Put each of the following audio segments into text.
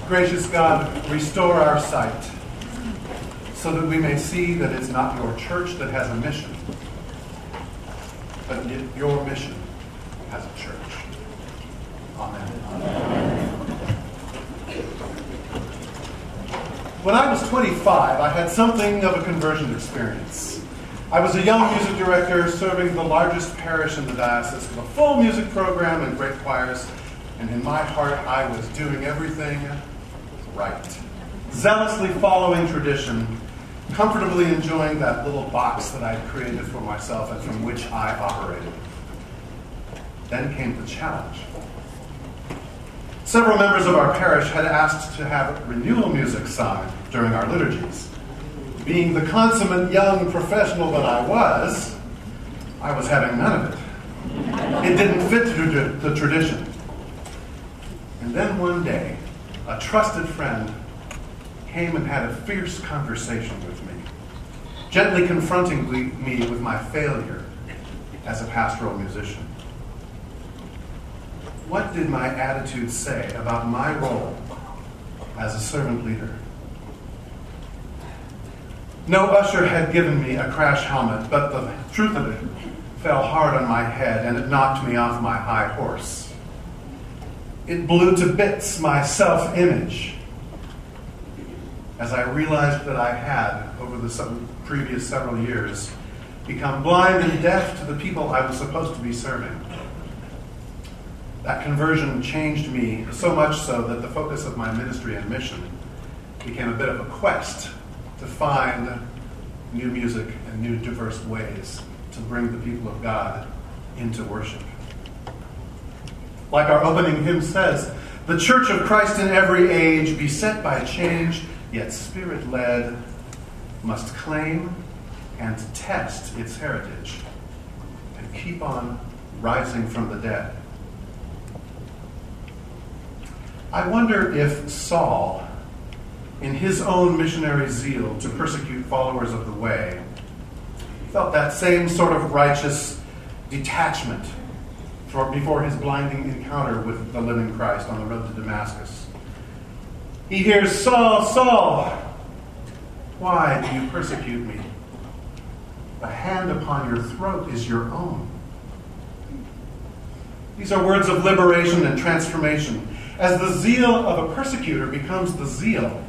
Gracious God, restore our sight so that we may see that it's not your church that has a mission, but your mission has a church. Amen. Amen. When I was 25, I had something of a conversion experience. I was a young music director serving the largest parish in the diocese with a full music program and great choirs, and in my heart I was doing everything right. Zealously following tradition, comfortably enjoying that little box that I'd created for myself and from which I operated. Then came the challenge. Several members of our parish had asked to have renewal music sung during our liturgies. Being the consummate young professional that I was having none of it. It didn't fit the tradition. And then one day, a trusted friend came and had a fierce conversation with me, gently confronting me with my failure as a pastoral musician. What did my attitude say about my role as a servant leader? No usher had given me a crash helmet, but the truth of it fell hard on my head and it knocked me off my high horse. It blew to bits my self-image as I realized that I had, over the previous several years, become blind and deaf to the people I was supposed to be serving. That conversion changed me so much so that the focus of my ministry and mission became a bit of a quest to find new music and new diverse ways to bring the people of God into worship. Like our opening hymn says, the Church of Christ in every age, beset by change, yet spirit-led, must claim and test its heritage and keep on rising from the dead. I wonder if Saul, in his own missionary zeal to persecute followers of the way, felt that same sort of righteous detachment before his blinding encounter with the living Christ on the road to Damascus. He hears, "Saul, Saul, why do you persecute me? The hand upon your throat is your own." These are words of liberation and transformation, as the zeal of a persecutor becomes the zeal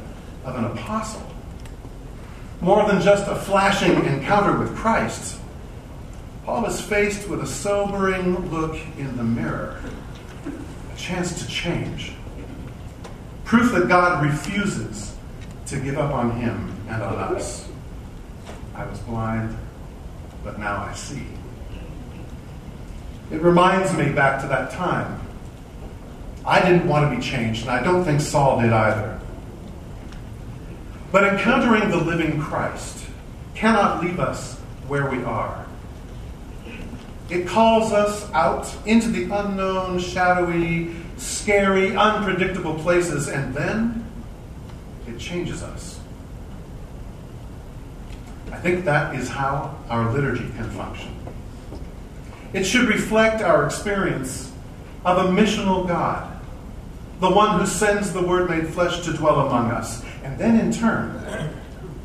of an apostle. More than just a flashing encounter with Christ, Paul is faced with a sobering look in the mirror, a chance to change, proof that God refuses to give up on him and on us. I was blind, but now I see. It reminds me back to that time. I didn't want to be changed, and I don't think Saul did either. But encountering the living Christ cannot leave us where we are. It calls us out into the unknown, shadowy, scary, unpredictable places, and then it changes us. I think that is how our liturgy can function. It should reflect our experience of a missional God, the one who sends the Word made flesh to dwell among us. And then in turn,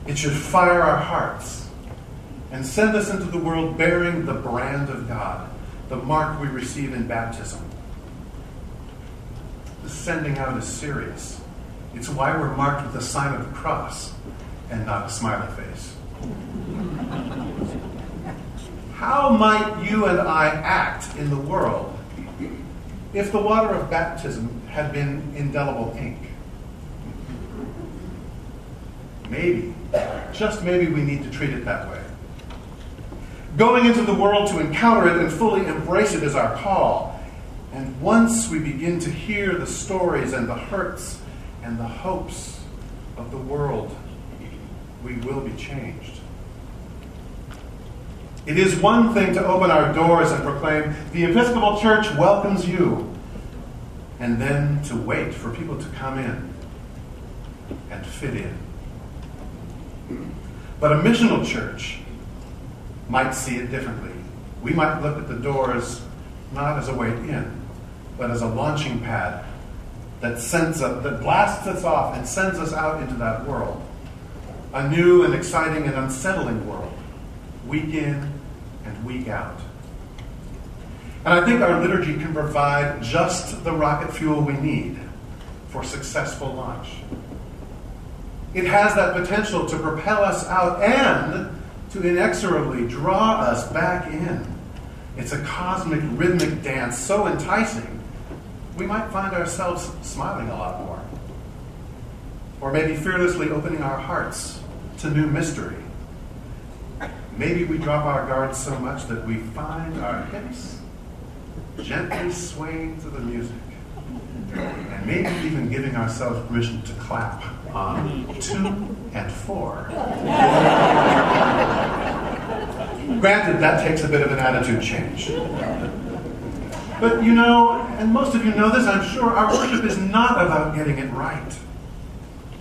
it should fire our hearts and send us into the world bearing the brand of God, the mark we receive in baptism. The sending out is serious. It's why we're marked with the sign of the cross and not a smiley face. How might you and I act in the world if the water of baptism had been indelible ink? Maybe, just maybe, we need to treat it that way. Going into the world to encounter it and fully embrace it is our call. And once we begin to hear the stories and the hurts and the hopes of the world, we will be changed. It is one thing to open our doors and proclaim, "The Episcopal Church welcomes you," and then to wait for people to come in and fit in. But a missional church might see it differently. We might look at the doors not as a way in, but as a launching pad that blasts us off and sends us out into that world. A new and exciting and unsettling world, week in and week out. And I think our liturgy can provide just the rocket fuel we need for successful launch. It has that potential to propel us out and to inexorably draw us back in. It's a cosmic rhythmic dance so enticing, we might find ourselves smiling a lot more. Or maybe fearlessly opening our hearts to new mystery. Maybe we drop our guards so much that we find our hips gently swaying to the music. And maybe even giving ourselves permission to clap on 2 and 4. Granted, that takes a bit of an attitude change. But you know, and most of you know this, I'm sure, our worship is not about getting it right.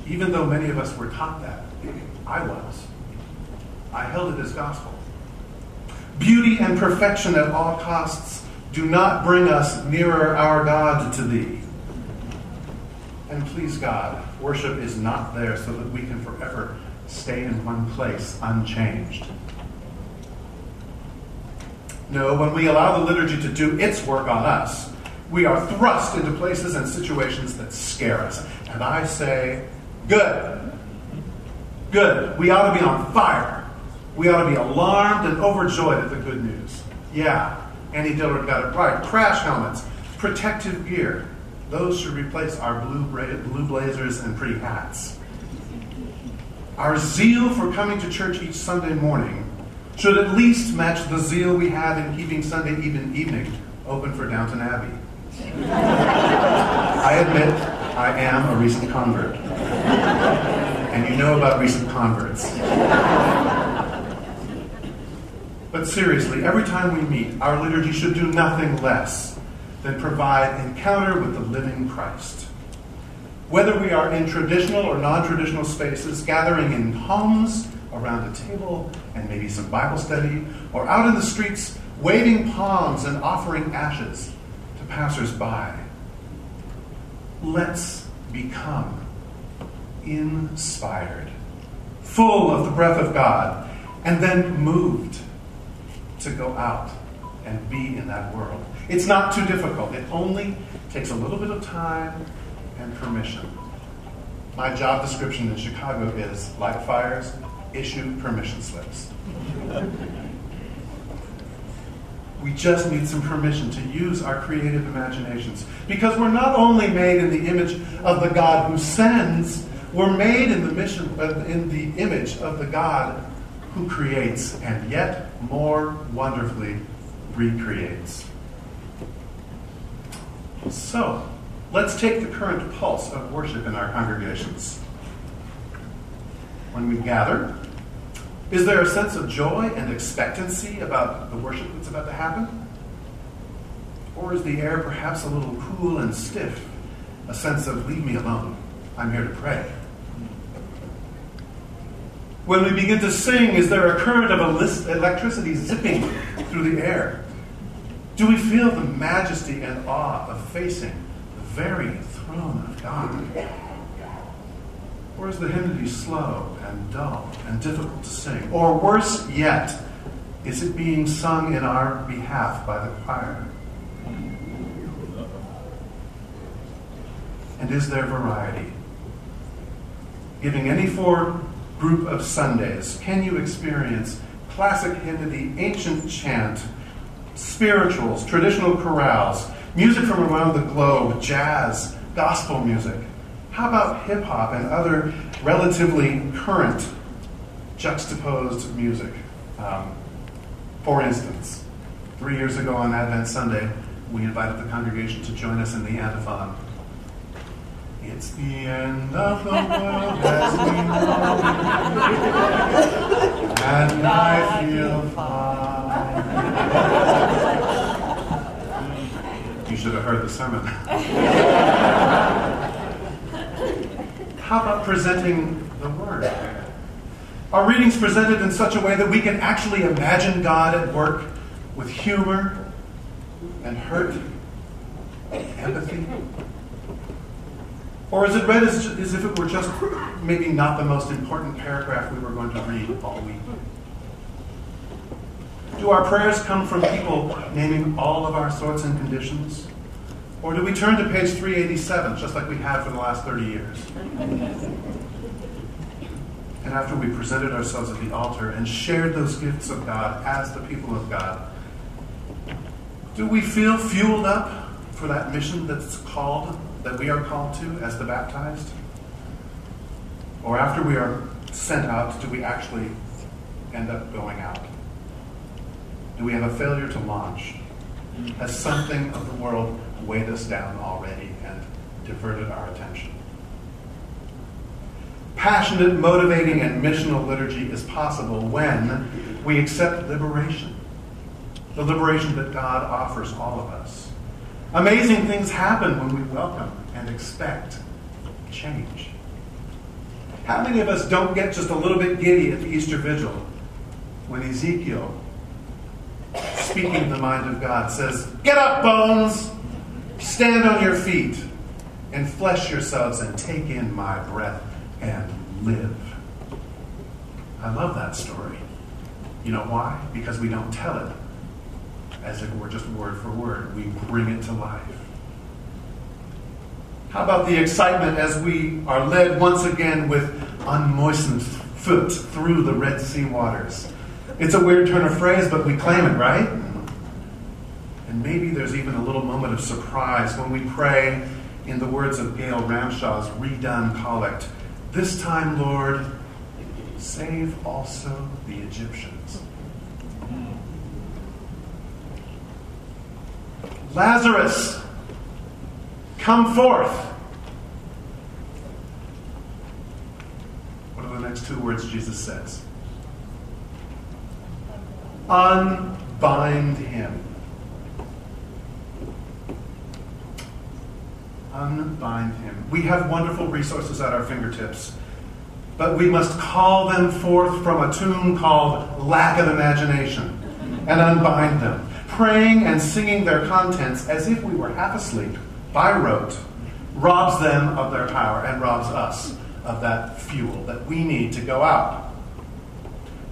Even though many of us were taught that. I was. I held it as gospel. Beauty and perfection at all costs do not bring us nearer our God to thee. And please God, worship is not there so that we can forever stay in one place unchanged. No, when we allow the liturgy to do its work on us, we are thrust into places and situations that scare us. And I say, good. Good. We ought to be on fire. We ought to be alarmed and overjoyed at the good news. Yeah, Annie Dillard got it right. Crash helmets, protective gear. Those should replace our blue blazers and pretty hats. Our zeal for coming to church each Sunday morning should at least match the zeal we had in keeping Sunday evening open for Downton Abbey. I admit I am a recent convert. And you know about recent converts. But seriously, every time we meet, our liturgy should do nothing less than provide encounter with the living Christ. Whether we are in traditional or non-traditional spaces, gathering in homes, around a table, and maybe some Bible study, or out in the streets, waving palms and offering ashes to passers-by. Let's become inspired, full of the breath of God, and then moved to go out and be in that world. It's not too difficult. It only takes a little bit of time and permission. My job description in Chicago is, like fires, issue permission slips. We just need some permission to use our creative imaginations. Because we're not only made in the image of the God who sends, we're made in the image of the God who creates and yet more wonderfully recreates. So, let's take the current pulse of worship in our congregations. When we gather, is there a sense of joy and expectancy about the worship that's about to happen? Or is the air perhaps a little cool and stiff, a sense of leave me alone, I'm here to pray? When we begin to sing, is there a current of electricity zipping through the air? Do we feel the majesty and awe of facing the very throne of God? Or is the hymnody slow and dull and difficult to sing? Or worse yet, is it being sung in our behalf by the choir? And is there variety? Giving any group of Sundays, can you experience classic hymnody, ancient chant, spirituals, traditional chorales, music from around the globe, jazz, gospel music? How about hip-hop and other relatively current juxtaposed music? For instance, 3 years ago on Advent Sunday, we invited the congregation to join us in the antiphon. It's the end of the world as we know it, and I feel fine. You should have heard the sermon. How about presenting the Word? Are readings presented in such a way that we can actually imagine God at work with humor and hurt and empathy? Or is it read as if it were just maybe not the most important paragraph we were going to read all week? Do our prayers come from people naming all of our sorts and conditions? Or do we turn to page 387, just like we have for the last 30 years? And after we presented ourselves at the altar and shared those gifts of God as the people of God, do we feel fueled up for that mission that we are called to as the baptized? Or after we are sent out, do we actually end up going out? Do we have a failure to launch? Has something of the world weighed us down already and diverted our attention? Passionate, motivating, and missional liturgy is possible when we accept liberation. The liberation that God offers all of us. Amazing things happen when we welcome and expect change. How many of us don't get just a little bit giddy at the Easter Vigil when Ezekiel, speaking the mind of God, says, "Get up, bones! Stand on your feet, and flesh yourselves, and take in my breath, and live." I love that story. You know why? Because we don't tell it as if it were just word for word. We bring it to life. How about the excitement as we are led once again with unmoistened foot through the Red Sea waters? It's a weird turn of phrase, but we claim it, right? And maybe there's even a little moment of surprise when we pray in the words of Gail Ramshaw's redone collect, "This time, Lord, save also the Egyptians." Lazarus, come forth. What are the next two words Jesus says? Unbind him. Unbind him. We have wonderful resources at our fingertips, but we must call them forth from a tomb called lack of imagination and unbind them, praying and singing their contents as if we were half asleep by rote, robs them of their power and robs us of that fuel that we need to go out.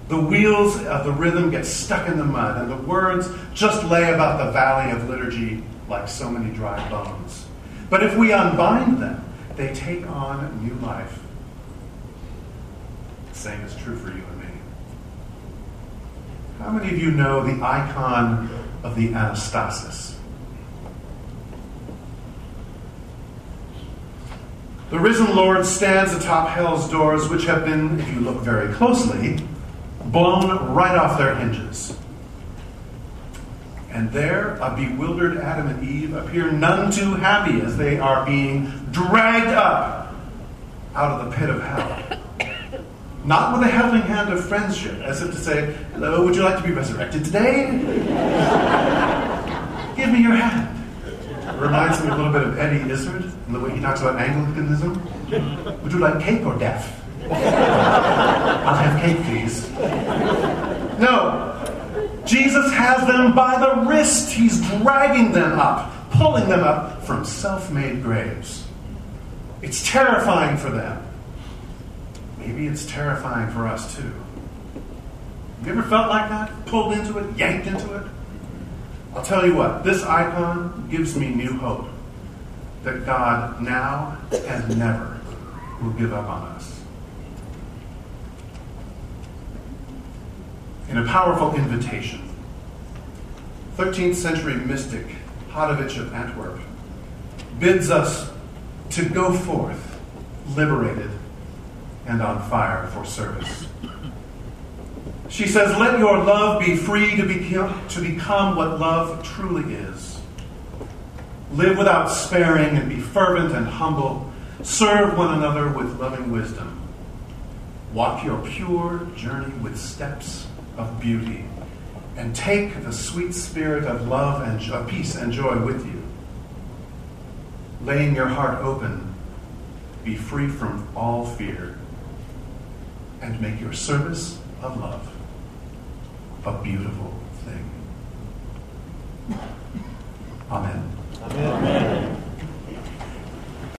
The wheels of the rhythm get stuck in the mud, and the words just lay about the valley of liturgy like so many dry bones. But if we unbind them, they take on new life. The same is true for you and me. How many of you know the icon of the Anastasis? The risen Lord stands atop hell's doors, which have been, if you look very closely, blown right off their hinges. And there, a bewildered Adam and Eve appear none too happy as they are being dragged up out of the pit of hell. Not with a helping hand of friendship, as if to say, "Hello, would you like to be resurrected today? Give me your hand." It reminds me a little bit of Eddie Izzard and the way he talks about Anglicanism. "Would you like cake or death?" "I'll have cake, please." No. Jesus has them by the wrist. He's dragging them up, pulling them up from self-made graves. It's terrifying for them. Maybe it's terrifying for us too. Have you ever felt like that? Pulled into it, yanked into it? I'll tell you what, this icon gives me new hope that God now and never will give up on us. In a powerful invitation, 13th century mystic Hadovich of Antwerp bids us to go forth, liberated and on fire for service. She says, "Let your love be free to become what love truly is. Live without sparing and be fervent and humble. Serve one another with loving wisdom. Walk your pure journey with steps of beauty, and take the sweet spirit of love and peace and joy with you. Laying your heart open, be free from all fear, and make your service of love a beautiful thing." Amen. Amen.